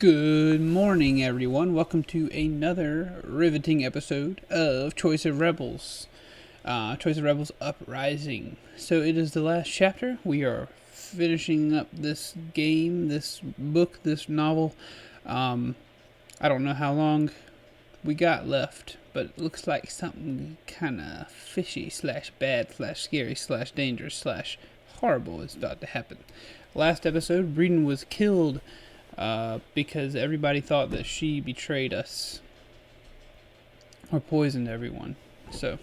Good morning, everyone. Welcome to another riveting episode of Choice of Rebels. Choice of Rebels Uprising. So it is the last chapter. We are finishing up this game, this book, this novel. I don't know how long we got left, but it looks like something kind of fishy / bad / scary / dangerous / horrible is about to happen. Last episode, Breeden was killed because everybody thought that she betrayed us or poisoned everyone. So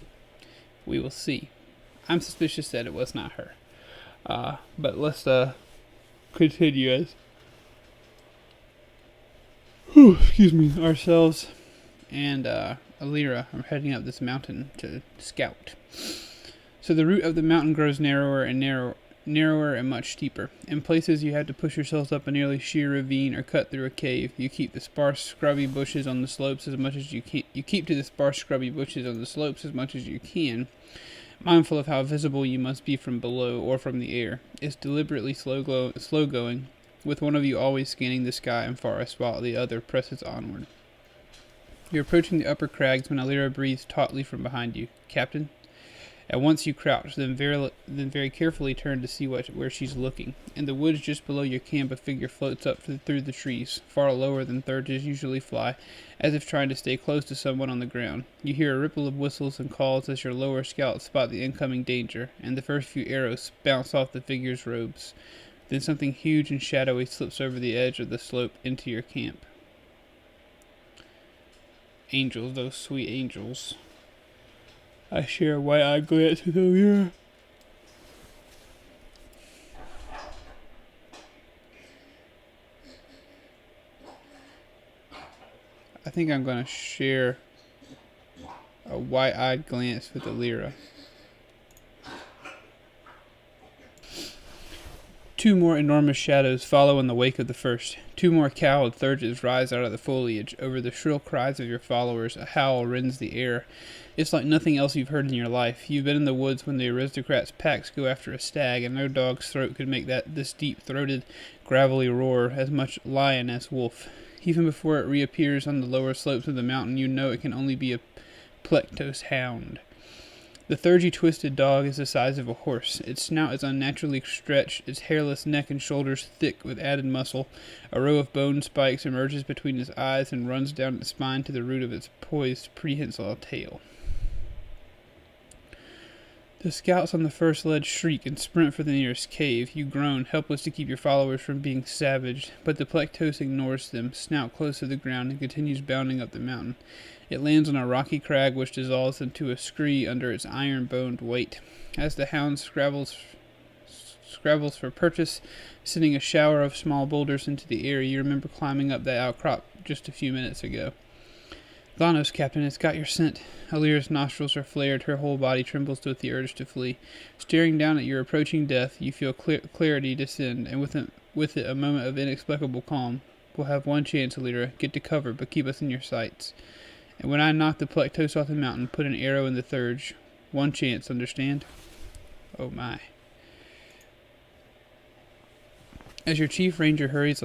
we will see. I'm suspicious that it was not her. But let's continue as ourselves and Alira are heading up this mountain to scout. So the route of the mountain grows narrower and much steeper. In places you have to push yourselves up a nearly sheer ravine or cut through a cave. You keep the sparse, scrubby bushes on the slopes as much as you can. Mindful of how visible you must be from below or from the air. It's deliberately slow going, with one of you always scanning the sky and forest while the other presses onward. You're approaching the upper crags when Alira breathes tautly from behind you. Captain? At once you crouch, then very carefully turn to see where she's looking. In the woods just below your camp, a figure floats up through the trees, far lower than Thurges usually fly, as if trying to stay close to someone on the ground. You hear a ripple of whistles and calls as your lower scouts spot the incoming danger, and the first few arrows bounce off the figure's robes. Then something huge and shadowy slips over the edge of the slope into your camp. Angels, those sweet angels. I share a wide-eyed glance with Alira. I think I'm going to share a wide-eyed glance with Alira. Two more enormous shadows follow in the wake of the first. Two more cowled Thurges rise out of the foliage. Over the shrill cries of your followers, a howl rends the air. It's like nothing else you've heard in your life. You've been in the woods when the aristocrats' packs go after a stag, and no dog's throat could make this deep-throated, gravelly roar as much lion as wolf. Even before it reappears on the lower slopes of the mountain, you know it can only be a Plectos hound. The Thurgy twisted dog is the size of a horse. Its snout is unnaturally stretched, its hairless neck and shoulders thick with added muscle. A row of bone spikes emerges between its eyes and runs down its spine to the root of its poised, prehensile tail. The scouts on the first ledge shriek and sprint for the nearest cave. You groan, helpless to keep your followers from being savaged, but the Plectos ignores them, snout close to the ground, and continues bounding up the mountain. It lands on a rocky crag which dissolves into a scree under its iron-boned weight. As the hound scrabbles for purchase, sending a shower of small boulders into the air, you remember climbing up that outcrop just a few minutes ago. Glanos, Captain, it's got your scent. Alira's nostrils are flared, her whole body trembles with the urge to flee. Staring down at your approaching death, you feel clarity descend, and with it a moment of inexplicable calm. We'll have one chance, Alira. Get to cover, but keep us in your sights. And when I knock the Plectos off the mountain, put an arrow in the Thurge. One chance, understand? Oh my. As your chief ranger hurries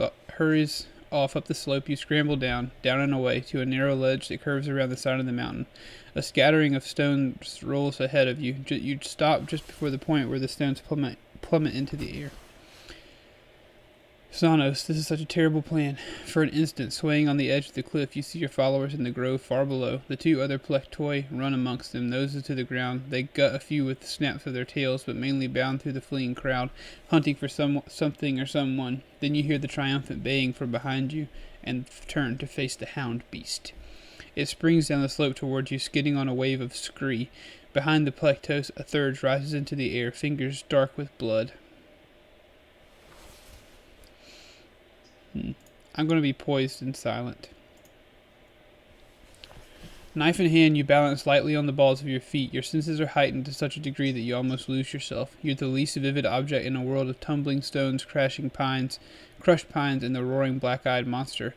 off up the slope, you scramble down and away, to a narrow ledge that curves around the side of the mountain. A scattering of stones rolls ahead of you. You stop just before the point where the stones plummet into the air. Xanos, this is such a terrible plan. For an instant, swaying on the edge of the cliff, you see your followers in the grove far below. The two other Plectoi run amongst them, noses to the ground. They gut a few with snaps of their tails, but mainly bound through the fleeing crowd, hunting for something or someone. Then you hear the triumphant baying from behind you, and turn to face the hound beast. It springs down the slope towards you, skidding on a wave of scree. Behind the Plectos, a Thurge rises into the air, fingers dark with blood. I'm going to be poised and silent. Knife in hand, you balance lightly on the balls of your feet. Your senses are heightened to such a degree that you almost lose yourself. You're the least vivid object in a world of tumbling stones, crushed pines, and the roaring black-eyed monster.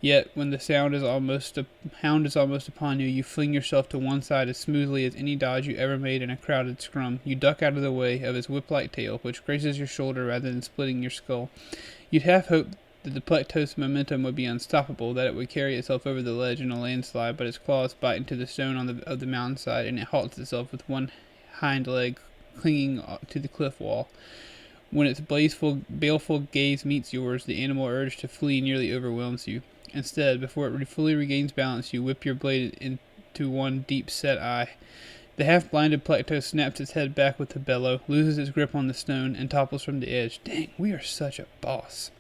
Yet, when the hound is almost upon you, you fling yourself to one side as smoothly as any dodge you ever made in a crowded scrum. You duck out of the way of his whip-like tail, which grazes your shoulder rather than splitting your skull. You'd half hoped that the Plectos momentum would be unstoppable, that it would carry itself over the ledge in a landslide, but its claws bite into the stone of the mountainside, and it halts itself with one hind leg clinging to the cliff wall. When its baleful gaze meets yours, the animal urge to flee nearly overwhelms you. Instead, before it fully regains balance, you whip your blade into one deep-set eye. The half-blinded Plectos snaps its head back with a bellow, loses its grip on the stone, and topples from the edge. Dang, we are such a boss.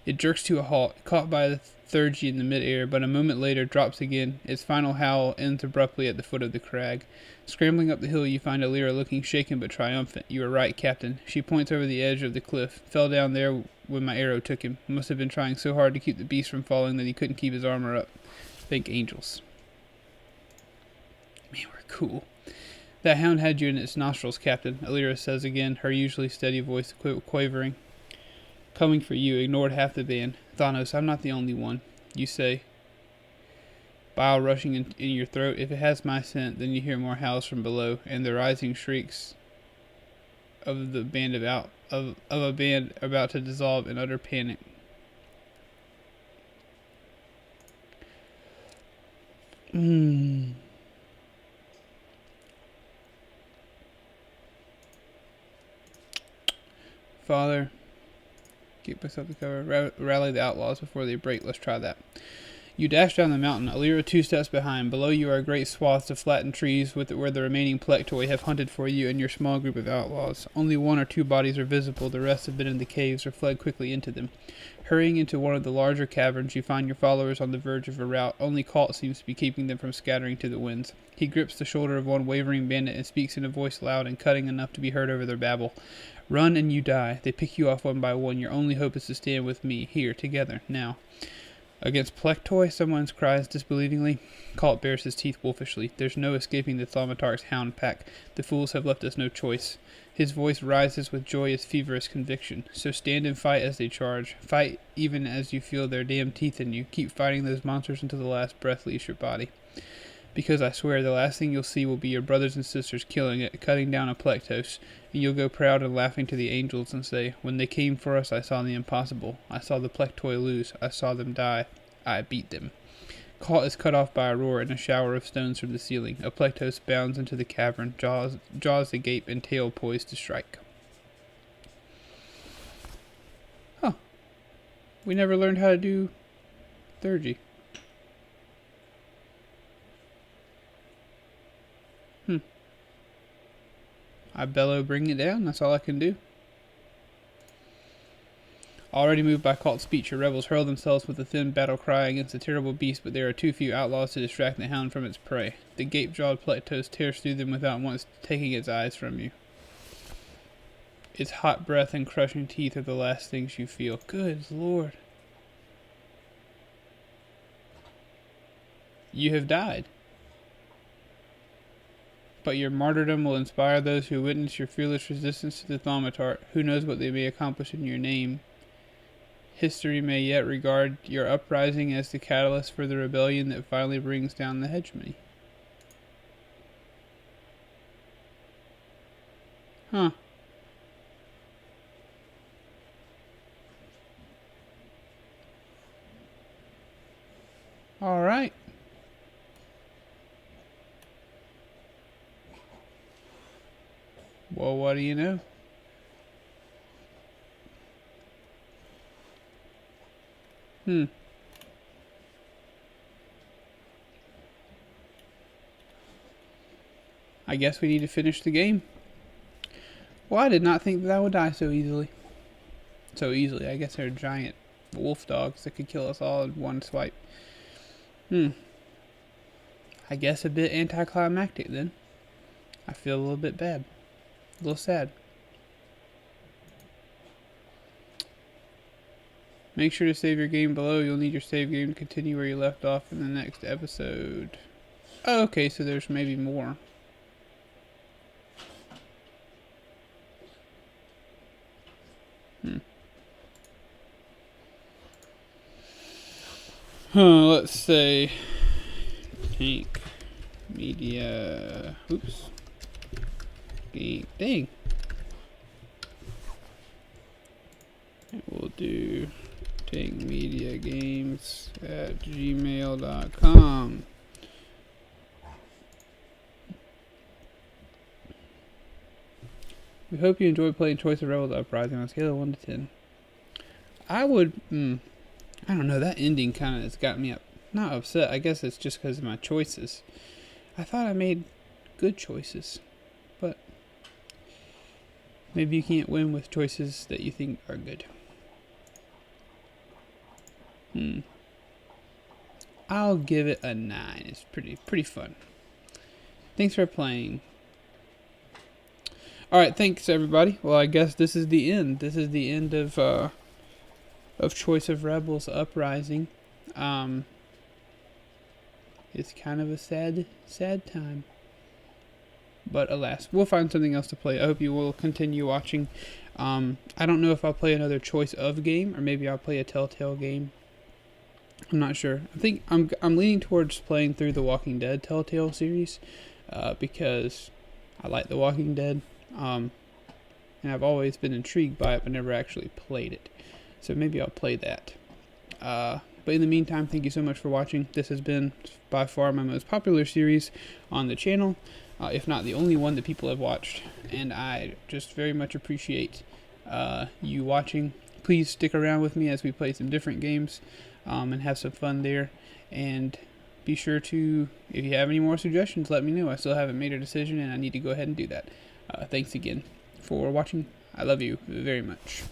It jerks to a halt, caught by the Thurgy in the mid-air, but a moment later drops again. Its final howl ends abruptly at the foot of the crag. Scrambling up the hill, you find Alira looking shaken but triumphant. You are right, Captain. She points over the edge of the cliff. Fell down there when my arrow took him. Must have been trying so hard to keep the beast from falling that he couldn't keep his armor up. Thank angels. Man, we're cool. That hound had you in its nostrils, Captain, Alira says again, her usually steady voice quavering. Coming for you, ignored half the band. Thanos, I'm not the only one. You say, bile rushing in your throat. If it has my scent, then you hear more howls from below, and the rising shrieks of the band of a band about to dissolve in utter panic. Father, keep myself to cover. Rally the outlaws before they break. Let's try that. You dash down the mountain, Alira 2 steps behind. Below you are great swaths of flattened trees where the remaining Plectoi have hunted for you and your small group of outlaws. Only 1 or 2 bodies are visible, the rest have been in the caves or fled quickly into them. Hurrying into one of the larger caverns, you find your followers on the verge of a rout. Only Colt seems to be keeping them from scattering to the winds. He grips the shoulder of one wavering bandit and speaks in a voice loud and cutting enough to be heard over their babble. Run and you die. They pick you off one by one. Your only hope is to stand with me, here, together, now. Against Plectoi, someone cries disbelievingly. Colt bares his teeth wolfishly. There's no escaping the Thaumatarch's hound pack. The fools have left us no choice. His voice rises with joyous, feverish conviction. So stand and fight as they charge. Fight even as you feel their damned teeth in you. Keep fighting those monsters until the last breath leaves your body. Because I swear the last thing you'll see will be your brothers and sisters killing it, cutting down a Plectos, and you'll go proud and laughing to the angels and say, when they came for us I saw the impossible. I saw the Plectoi lose. I saw them die. I beat them. Colt is cut off by a roar and a shower of stones from the ceiling. A Plectos bounds into the cavern, jaws agape and tail poised to strike. Huh. We never learned how to do Thurgy. I bellow, bring it down. That's all I can do. Already moved by Colt's speech, your rebels hurl themselves with a thin battle cry against the terrible beast, but there are too few outlaws to distract the hound from its prey. The gape-jawed Plectos tears through them without once taking its eyes from you. Its hot breath and crushing teeth are the last things you feel. Good Lord. You have died. But your martyrdom will inspire those who witness your fearless resistance to the Thaumatarch. Who knows what they may accomplish in your name. History may yet regard your uprising as the catalyst for the rebellion that finally brings down the Hegemony. Huh. Alright. Well, what do you know? I guess we need to finish the game. Well, I did not think that I would die so easily. I guess they're giant wolf dogs that could kill us all in one swipe. I guess a bit anticlimactic then. I feel a little bit bad. A little sad. Make sure to save your game below. You'll need your save game to continue where you left off in the next episode. Oh, okay, so there's maybe more. Let's say tank media. Oops. Game. Dang. We'll do pinkmediagames@gmail.com. We hope you enjoyed playing Choice of Rebels Uprising on a scale of 1 to 10. I would, I don't know, that ending kind of has got me not upset. I guess it's just because of my choices. I thought I made good choices, but maybe you can't win with choices that you think are good. I'll give it a 9. It's pretty fun. Thanks for playing. Alright, thanks everybody. Well, I guess this is the end. This is the end of Choice of Rebels Uprising. It's kind of a sad time. But alas, we'll find something else to play. I hope you will continue watching. I don't know if I'll play another Choice of game, or maybe I'll play a Telltale game. I'm not sure. I think I'm leaning towards playing through the Walking Dead Telltale series, because I like the Walking Dead. And I've always been intrigued by it, but never actually played it. So maybe I'll play that. But in the meantime, thank you so much for watching. This has been by far my most popular series on the channel, if not the only one that people have watched. And I just very much appreciate you watching. Please stick around with me as we play some different games and have some fun there. And be sure to, if you have any more suggestions, let me know. I still haven't made a decision, and I need to go ahead and do that. Thanks again for watching. I love you very much.